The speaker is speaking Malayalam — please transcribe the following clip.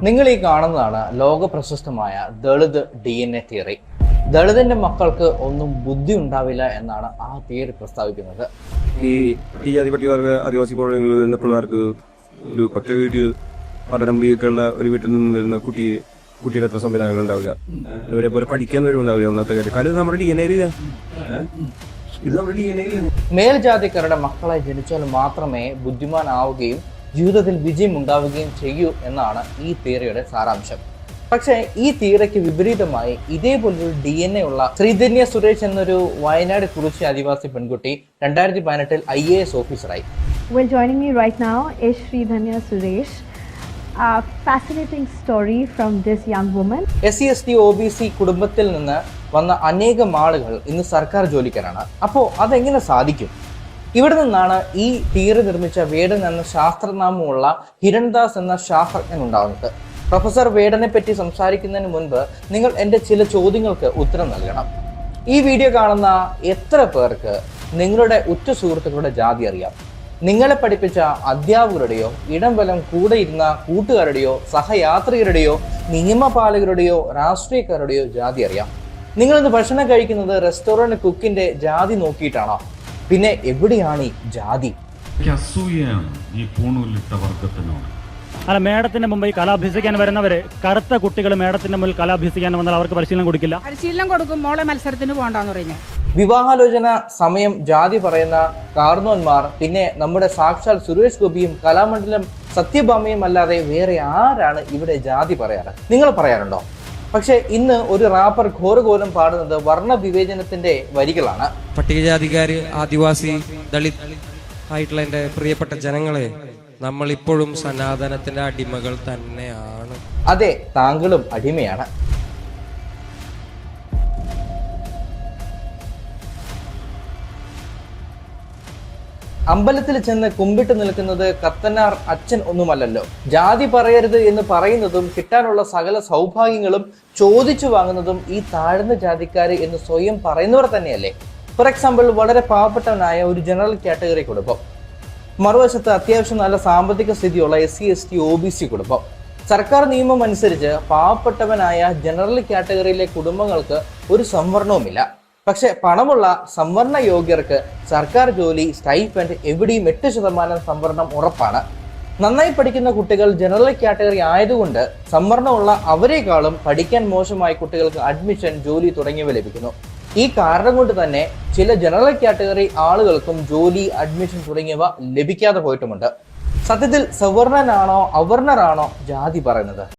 നിങ്ങൾ ഈ കാണുന്നതാണ് ലോക പ്രശസ്തമായ ദളിത് DNA തിയറി. ദളിതിന്റെ മക്കൾക്ക് ഒന്നും ബുദ്ധി ഉണ്ടാവില്ല എന്നാണ് ആ തിയറി പ്രസ്താവിക്കുന്നത്. ഈ ആദിപത്യവർഗ ആദിവാസി കോളനികളിൽ വരുന്ന പിള്ളേർക്ക് ഒരു പക്ക വീട്ടിൽ പഠനം വീട്ടിലുള്ള ഒരു വീട്ടിൽ നിന്ന് വരുന്ന കുട്ടിയുടെ അത്ര സംവിധാനങ്ങൾ ഉണ്ടാവില്ല. ഇവരെ പോലെ പഠിക്കാൻ ഉണ്ടാവില്ല. ഒന്നാമത്തെ കാര്യം കാര്യം നമ്മുടെ മേൽജാതിക്കാരുടെ മക്കളായി ജനിച്ചാൽ മാത്രമേ ബുദ്ധിമാനാവുകയും ജീവിതത്തിൽ വിജയം ഉണ്ടാവുകയും ചെയ്യൂ എന്നാണ് ഈ തിയറിയുടെ സാരാംശം. പക്ഷേ ഈ തിയറിക്ക് വിപരീതമായി ഇതേപോലൊരു DNA ഉള്ള ശ്രീധന്യ സുരേഷ് എന്നൊരു വയനാട് കുറിച്ചി ആദിവാസി പെൺകുട്ടി 2018 IAS ഓഫീസറായി. Well, joining me right now is Sridhanya Suresh. A fascinating story from this young woman. SC/ST OBC കുടുംബത്തിൽ നിന്ന് വന്ന അനേകം ആളുകൾ ഇന്ന് സർക്കാർ ജോലിക്കാരാണ്. അപ്പോൾ അതെങ്ങനെ സാധിക്കും? ഇവിടെ നിന്നാണ് ഈ തിയറി നിർമ്മിച്ച വേടൻ എന്ന ശാസ്ത്രനാമമുള്ള ഹിരൺദാസ് എന്ന ശാസ്ത്രജ്ഞൻ ഉണ്ടാകുന്നത്. പ്രൊഫസർ വേടനെ പറ്റി സംസാരിക്കുന്നതിന് മുൻപ് നിങ്ങൾ എൻ്റെ ചില ചോദ്യങ്ങൾക്ക് ഉത്തരം നൽകണം. ഈ വീഡിയോ കാണുന്ന എത്ര പേർക്ക് നിങ്ങളുടെ ഉറ്റ സുഹൃത്തുക്കളുടെ ജാതി അറിയാം? നിങ്ങളെ പഠിപ്പിച്ച അധ്യാപകരുടെയോ ഇടം വലം കൂടെ ഇരുന്ന കൂട്ടുകാരുടെയോ സഹയാത്രികരുടെയോ നിയമപാലകരുടെയോ രാഷ്ട്രീയക്കാരുടെയോ ജാതി അറിയാം? നിങ്ങളിന്ന് ഭക്ഷണം കഴിക്കുന്നത് റെസ്റ്റോറൻറ്റ് കുക്കിന്റെ ജാതി നോക്കിയിട്ടാണോ? പിന്നെ എവിടെയാണ് ഈ ജാതി? അല്ല, മേഡത്തിന്റെ മുമ്പിൽ കല അഭ്യസിക്കാൻ വരുന്നവര് കറുത്ത കുട്ടികൾ മേഡത്തിന്റെ മുമ്പിൽ കല അഭ്യസിക്കാൻ വന്നാൽ അവർക്ക് പരിശീലനം കൊടുക്കില്ല. പരിശീലനം കൊടുക്കും, മോളെ മത്സരത്തിന് പോകണ്ടെന്ന് പറയുന്നത്. വിവാഹാലോചന സമയം ജാതി പറയുന്ന കാർന്നോന്മാർ, പിന്നെ നമ്മുടെ സാക്ഷാൽ സുരേഷ് ഗോപിയും കലാമണ്ഡലം സത്യഭാമയും അല്ലാതെ വേറെ ആരാണ് ഇവിടെ ജാതി പറയാറ്? നിങ്ങൾ പറയാറുണ്ടോ? പക്ഷെ ഇന്ന് ഒരു റാപ്പർ ഘോരഘോരം പാടുന്നത് വർണ്ണ വിവേചനത്തിന്റെ വരികളാണ്. പട്ടികജാതിക്കാര്, ആദിവാസി, ദളിത് ആയിട്ടുള്ള എൻ്റെ പ്രിയപ്പെട്ട ജനങ്ങളെ, നമ്മൾ ഇപ്പോഴും സനാതനത്തിന്റെ അടിമകൾ തന്നെയാണ്. അതെ, താങ്കളും അടിമയാണ്. അമ്പലത്തിൽ ചെന്ന് കുമ്പിട്ട് നിൽക്കുന്നത് കത്തനാർ അച്ഛൻ ഒന്നുമല്ലല്ലോ. ജാതി പറയരുത് എന്ന് പറയുന്നതും കിട്ടാനുള്ള സകല സൗഭാഗ്യങ്ങളും ചോദിച്ചു വാങ്ങുന്നതും ഈ താഴ്ന്ന ജാതിക്കാര് എന്ന് സ്വയം പറയുന്നവർ തന്നെയല്ലേ. ഫോർ എക്സാമ്പിൾ, വളരെ പാവപ്പെട്ടവനായ ഒരു ജനറൽ കാറ്റഗറി കുടുംബം, മറുവശത്ത് അത്യാവശ്യം നല്ല സാമ്പത്തിക സ്ഥിതിയുള്ള SC/ST OBC കുടുംബം. സർക്കാർ നിയമം അനുസരിച്ച് പാവപ്പെട്ടവനായ ജനറൽ കാറ്റഗറിയിലെ കുടുംബങ്ങൾക്ക് ഒരു സംവരണവുമില്ല. പക്ഷെ പണമുള്ള സംവരണ യോഗ്യർക്ക് സർക്കാർ ജോലി, സ്റ്റൈപ്പൻഡ് എവിടെയും 8% സംവരണം ഉറപ്പാണ്. നന്നായി പഠിക്കുന്ന കുട്ടികൾ ജനറൽ കാറ്റഗറി ആയതുകൊണ്ട് സംവരണമുള്ള അവരെക്കാളും പഠിക്കാൻ മോശമായ കുട്ടികൾക്ക് അഡ്മിഷൻ, ജോലി തുടങ്ങിയവ ലഭിക്കുന്നു. ഈ കാരണം കൊണ്ട് തന്നെ ചില ജനറൽ കാറ്റഗറി ആളുകൾക്കും ജോലി, അഡ്മിഷൻ തുടങ്ങിയവ ലഭിക്കാതെ പോയിട്ടുമുണ്ട്. സത്യത്തിൽ സവർണനാണോ അവർണരാണോ ജാതി പറയുന്നത്?